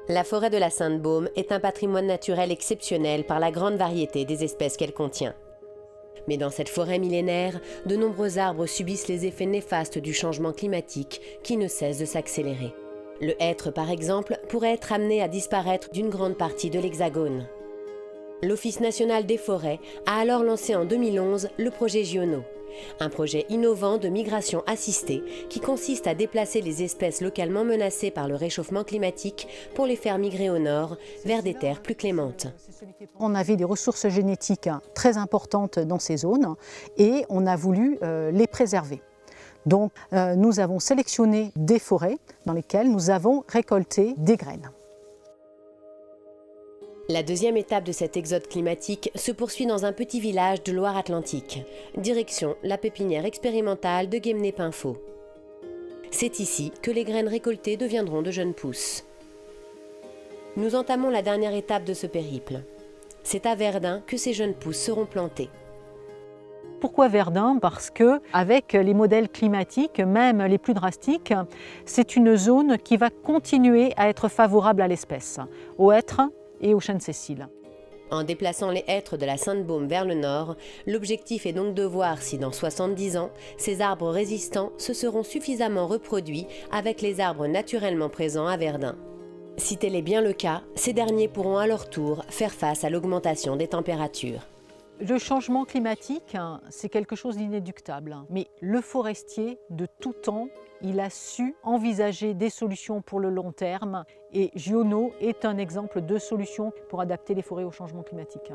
La forêt de la Sainte-Baume est un patrimoine naturel exceptionnel par la grande variété des espèces qu'elle contient. Mais dans cette forêt millénaire, de nombreux arbres subissent les effets néfastes du changement climatique qui ne cesse de s'accélérer. Le hêtre, par exemple, pourrait être amené à disparaître d'une grande partie de l'Hexagone. L'Office national des forêts a alors lancé en 2011 le projet Giono, un projet innovant de migration assistée qui consiste à déplacer les espèces localement menacées par le réchauffement climatique pour les faire migrer au nord, vers des terres plus clémentes. On avait des ressources génétiques très importantes dans ces zones et on a voulu les préserver. Donc nous avons sélectionné des forêts dans lesquelles nous avons récolté des graines. La deuxième étape de cet exode climatique se poursuit dans un petit village de Loire-Atlantique. Direction la pépinière expérimentale de Guémené-Pinfo. C'est ici que les graines récoltées deviendront de jeunes pousses. Nous entamons la dernière étape de ce périple. C'est à Verdun que ces jeunes pousses seront plantées. Pourquoi Verdun? Parce que, avec les modèles climatiques, même les plus drastiques, c'est une zone qui va continuer à être favorable à l'espèce, aux hêtres et aux chênes sessiles. En déplaçant les hêtres de la Sainte-Baume vers le nord, l'objectif est donc de voir si dans 70 ans, ces arbres résistants se seront suffisamment reproduits avec les arbres naturellement présents à Verdun. Si tel est bien le cas, ces derniers pourront à leur tour faire face à l'augmentation des températures. Le changement climatique, c'est quelque chose d'inéluctable, mais le forestier, de tout temps, il a su envisager des solutions pour le long terme et Giono est un exemple de solution pour adapter les forêts au changement climatique.